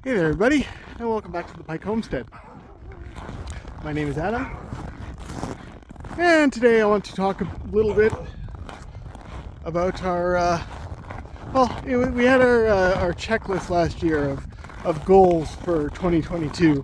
Hey there everybody, and welcome back to the Pike Homestead. My name is Adam, and today I want to talk a little bit about we had our checklist last year of goals for 2022.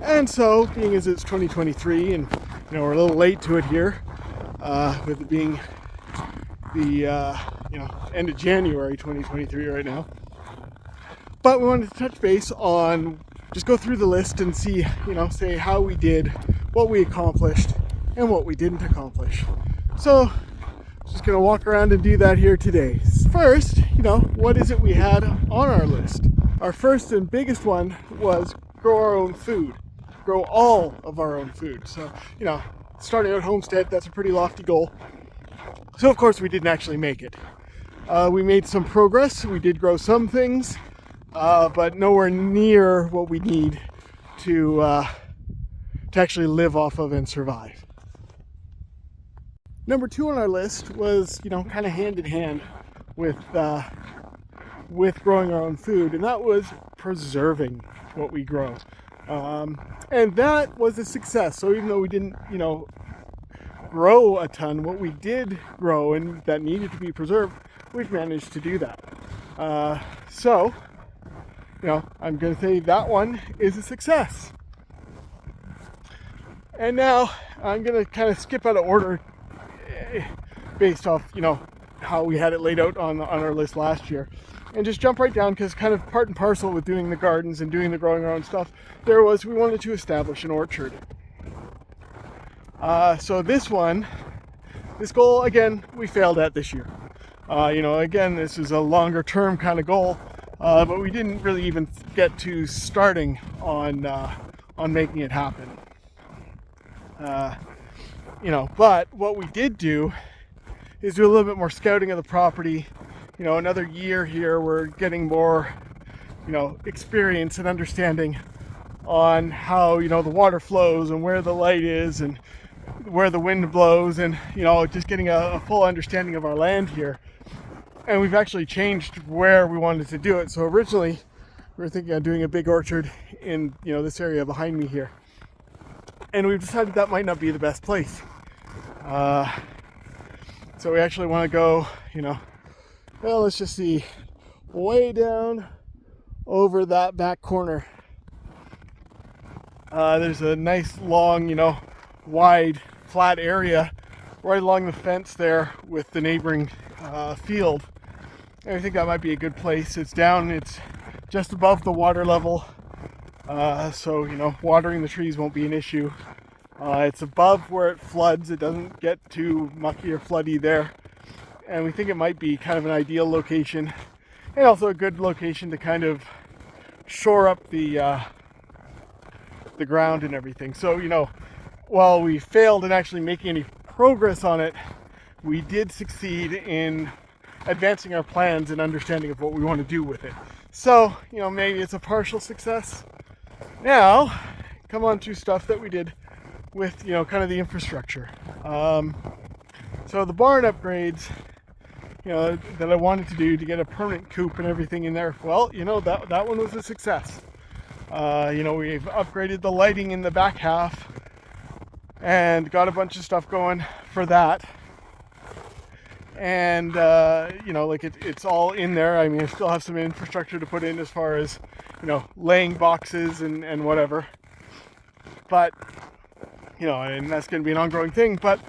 And so, being as it's 2023 and we're a little late to it here, with it being the end of January 2023 right now. But we wanted to touch base on, just go through the list and see, say how we did, what we accomplished, and what we didn't accomplish. So, just going to walk around and do that here today. First, what is it we had on our list? Our first and biggest one was grow our own food. Grow all of our own food. So, starting out homestead, that's a pretty lofty goal. So, of course, we didn't actually make it. We made some progress. We did grow some things. But nowhere near what we need to actually live off of and survive. Number 2 on our list was, kind of hand in hand with growing our own food, and that was preserving what we grow. And that was a success. So even though we didn't, grow a ton, what we did grow and that needed to be preserved, we've managed to do that. So I'm going to say that one is a success. And now I'm going to kind of skip out of order based off, how we had it laid out on our list last year. And just jump right down, because kind of part and parcel with doing the gardens and doing the growing our own stuff, we wanted to establish an orchard. So this goal, again, we failed at this year. Again, this is a longer term kind of goal. But we didn't really even get to starting on making it happen. But what we did do is do a little bit more scouting of the property. Another year here, we're getting more, experience and understanding on how, the water flows and where the light is and where the wind blows, and, just getting a full understanding of our land here. And we've actually changed where we wanted to do it. So originally, we were thinking of doing a big orchard in, this area behind me here. And we've decided that might not be the best place. So we actually want to go, let's just see, way down over that back corner. There's a nice long, wide, flat area right along the fence there with the neighboring field. And I think that might be a good place. It's just above the water level, so watering the trees won't be an issue. It's above where it floods. It doesn't get too mucky or floody there, and we think it might be kind of an ideal location, and also a good location to kind of shore up the ground and everything. So while we failed in actually making any progress on it, we did succeed in advancing our plans and understanding of what we want to do with it. So, maybe it's a partial success. Now, come on to stuff that we did with, kind of the infrastructure. So the barn upgrades, that I wanted to do to get a permanent coop and everything in there, well, that one was a success. We've upgraded the lighting in the back half and got a bunch of stuff going for that. And, it's all in there. I mean, I still have some infrastructure to put in as far as, laying boxes and whatever. But, and that's going to be an ongoing thing. But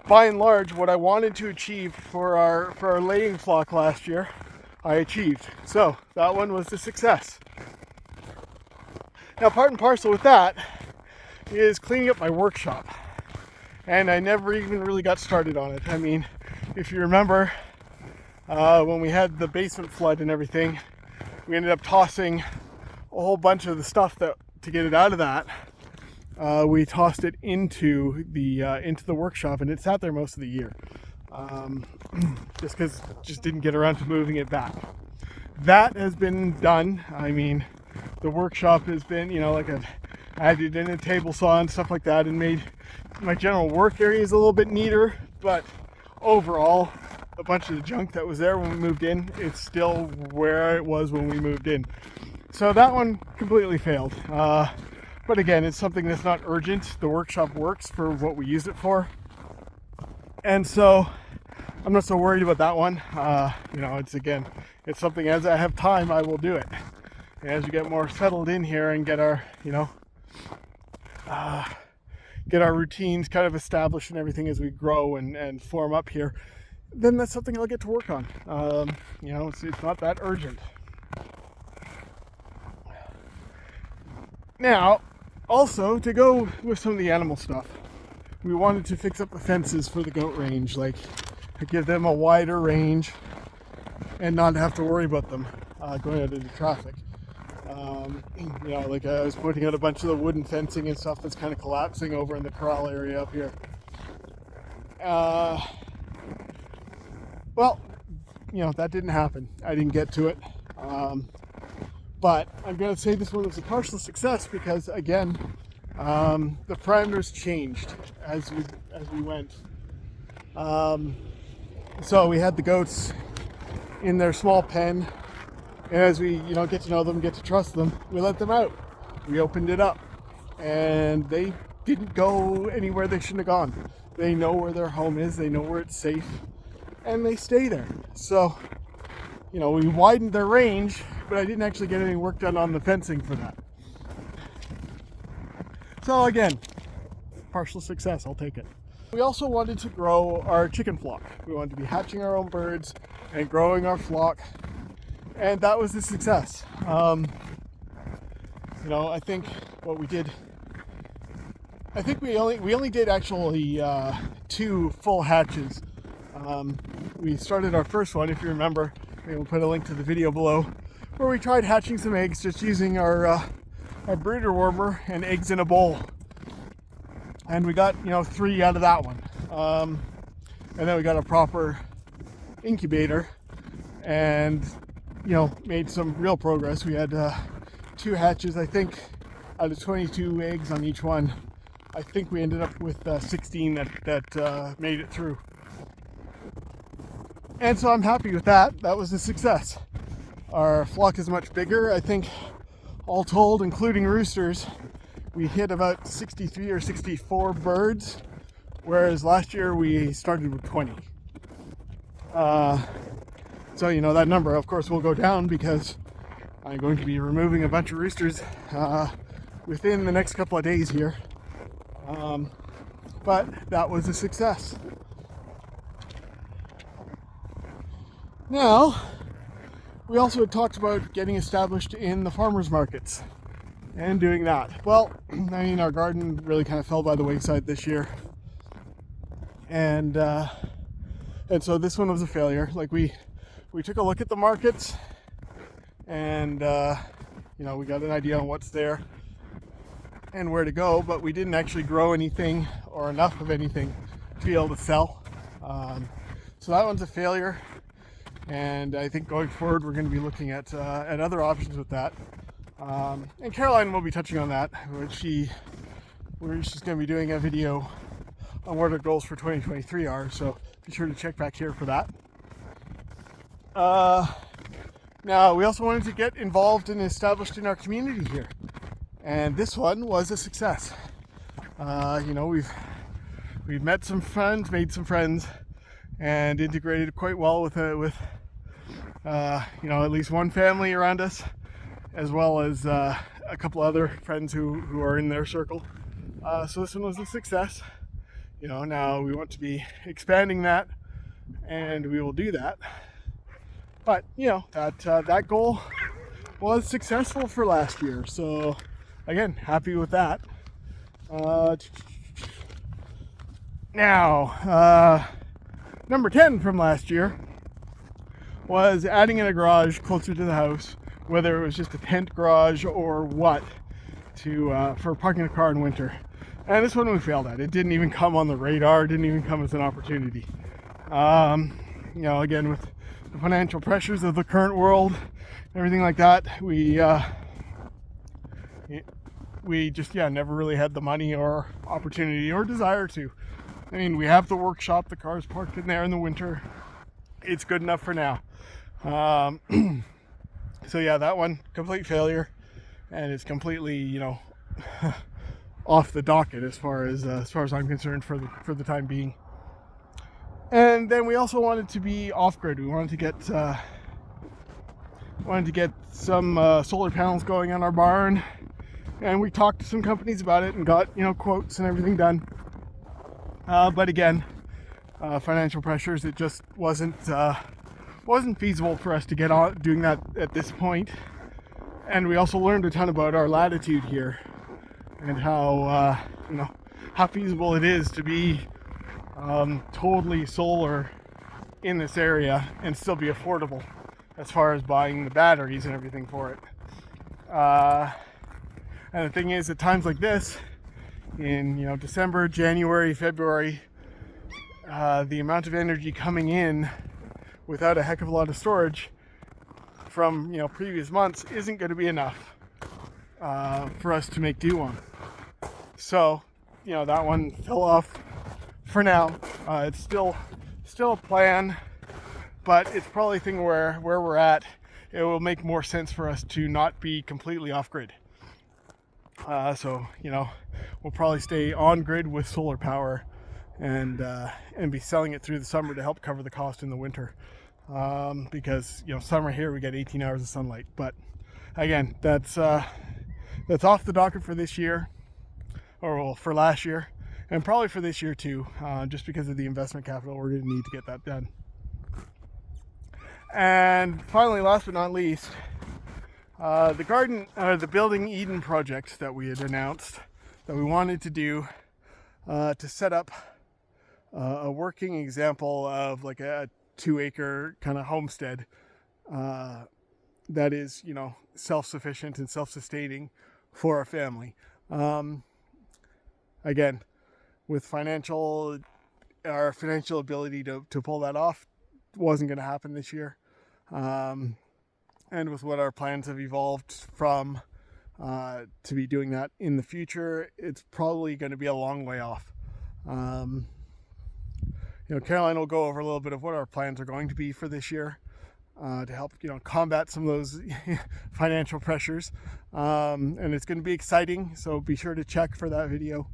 by and large, what I wanted to achieve for our laying flock last year, I achieved. So that one was a success. Now, part and parcel with that is cleaning up my workshop. And I never even really got started on it. I mean, if you remember, when we had the basement flood and everything, we ended up tossing a whole bunch of the stuff to get it out of that. We tossed it into the workshop, and it sat there most of the year, just didn't get around to moving it back. That has been done. I mean, the workshop has been, I've added in a table saw and stuff like that, and made my general work areas a little bit neater. But overall, a bunch of the junk that was there when we moved in, it's still where it was when we moved in. So that one completely failed. But again, it's something that's not urgent. The workshop works for what we use it for. And so I'm not so worried about that one. It's something, as I have time, I will do it. As we get more settled in here and get our, get our routines kind of established and everything as we grow and form up here, then that's something I'll get to work on. It's not that urgent. Now, also, to go with some of the animal stuff, we wanted to fix up the fences for the goat range, like to give them a wider range and not have to worry about them going out into traffic. I was putting out a bunch of the wooden fencing and stuff that's kind of collapsing over in the corral area up here. That didn't happen. I didn't get to it. But I'm going to say this one was a partial success because, again, the parameters changed as we went. So we had the goats in their small pen, and as we get to know them, get to trust them, we let them out. We opened it up, and they didn't go anywhere they shouldn't have gone. They know where their home is, they know where it's safe, and they stay there. So, we widened their range, but I didn't actually get any work done on the fencing for that. So again, partial success, I'll take it. We also wanted to grow our chicken flock. We wanted to be hatching our own birds and growing our flock, and that was a success. I think what we did, we only did actually 2 full hatches. We started our first one, if you remember. We'll put a link to the video below, where we tried hatching some eggs just using our brooder warmer and eggs in a bowl. And we got 3 out of that one. And then we got a proper incubator and made some real progress. We had 2 hatches, I think, out of 22 eggs on each one. I think we ended up with 16 that made it through. And so I'm happy with that. That was a success. Our flock is much bigger. I think all told, including roosters, we hit about 63 or 64 birds, whereas last year we started with 20. So that number, of course, will go down because I'm going to be removing a bunch of roosters within the next couple of days here. But that was a success. Now, we also had talked about getting established in the farmers markets and doing that. Well, our garden really kind of fell by the wayside this year. And so this one was a failure. Like we took a look at the markets and, we got an idea on what's there and where to go, but we didn't actually grow anything or enough of anything to be able to sell. So that one's a failure. And I think going forward, we're going to be looking at other options with that. And Caroline will be touching on that, where she's going to be doing a video on what our goals for 2023 are. So be sure to check back here for that. Now, we also wanted to get involved and established in our community here. And this one was a success. We've met some friends, made some friends, and integrated quite well with at least one family around us, as well as a couple other friends who are in their circle. So this one was a success. Now we want to be expanding that, and we will do that. But that goal was successful for last year. So again, happy with that. Now, number 10 from last year was adding in a garage closer to the house, whether it was just a tent garage or what, for parking a car in winter. And this one we failed at. It didn't even come on the radar, didn't even come as an opportunity. Again, with the financial pressures of the current world, everything like that, we just never really had the money or opportunity or desire to. We have the workshop, the car's parked in there in the winter. It's good enough for now. So yeah, that one, complete failure, and it's completely, off the docket as far as I'm concerned for the time being. And then we also wanted to be off grid. We wanted to get some solar panels going on our barn, and we talked to some companies about it and got quotes and everything done. But again, financial pressures, it just wasn't feasible for us to get on doing that at this point. And we also learned a ton about our latitude here and how feasible it is to be totally solar in this area and still be affordable as far as buying the batteries and everything for it. And the thing is, at times like this, in December, January, February, the amount of energy coming in without a heck of a lot of storage from previous months isn't going to be enough for us to make do on. So that one fell off for now. It's still a plan, but it's probably a thing where we're at, it will make more sense for us to not be completely off grid. So we'll probably stay on grid with solar power and be selling it through the summer to help cover the cost in the winter. Because summer here we get 18 hours of sunlight. But again, that's off the docket for this year, or for last year, and probably for this year too, just because of the investment capital we're going to need to get that done. And finally, last but not least, the Building Eden project that we had announced that we wanted to do to set up a working example of like a 2-acre kind of homestead that is self-sufficient and self-sustaining for our family. Again, with our financial ability to pull that off wasn't going to happen this year. And with what our plans have evolved from to be doing that in the future, it's probably going to be a long way off. Caroline will go over a little bit of what our plans are going to be for this year to help combat some of those financial pressures, and it's going to be exciting, so be sure to check for that video.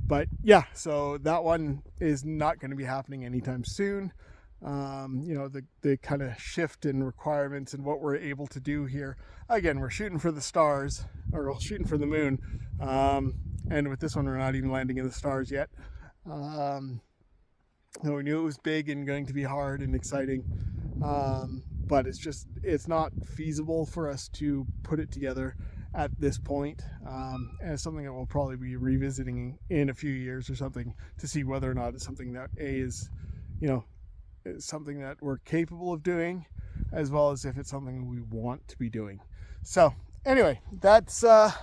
But yeah, so that one is not going to be happening anytime soon. The kind of shift in requirements and what we're able to do here. Again, we're shooting for the stars, or we're shooting for the moon. And with this one, we're not even landing in the stars yet. We knew it was big and going to be hard and exciting. But it's not feasible for us to put it together at this point. And it's something that we'll probably be revisiting in a few years or something to see whether or not it's something that is something that we're capable of doing, as well as if it's something we want to be doing. So anyway, that's our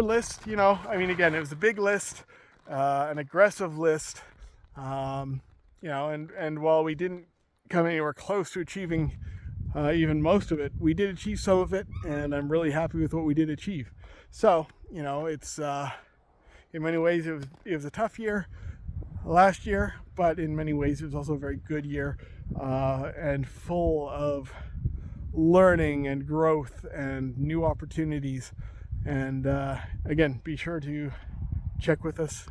list. Again, it was a big list, an aggressive list, and while we didn't come anywhere close to achieving even most of it, we did achieve some of it, and I'm really happy with what we did achieve. So it's in many ways it was a tough year last year, but in many ways it was also a very good year, and full of learning and growth and new opportunities. And again, be sure to check with us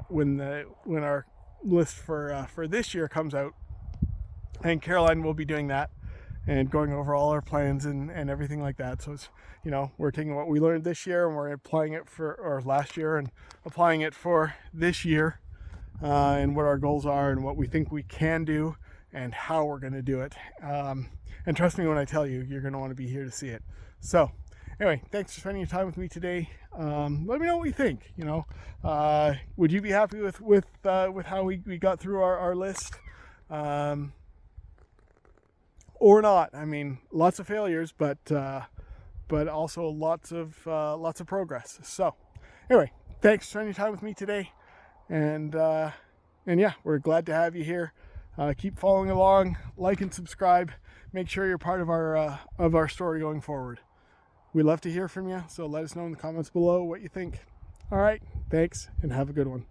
when our list for this year comes out, and Caroline will be doing that and going over all our plans and everything like that. So it's, we're taking what we learned this year and we're applying it or last year and applying it for this year, and what our goals are and what we think we can do and how we're going to do it. And trust me when I tell you, you're going to want to be here to see it. So anyway, thanks for spending your time with me today. Let me know what you think. Would you be happy with how we got through our list? Or not? Lots of failures, but also lots of progress. So anyway, thanks for spending your time with me today, and yeah, we're glad to have you here. Keep following along, like and subscribe. Make sure you're part of our story going forward. We'd love to hear from you, so let us know in the comments below what you think. All right, thanks, and have a good one.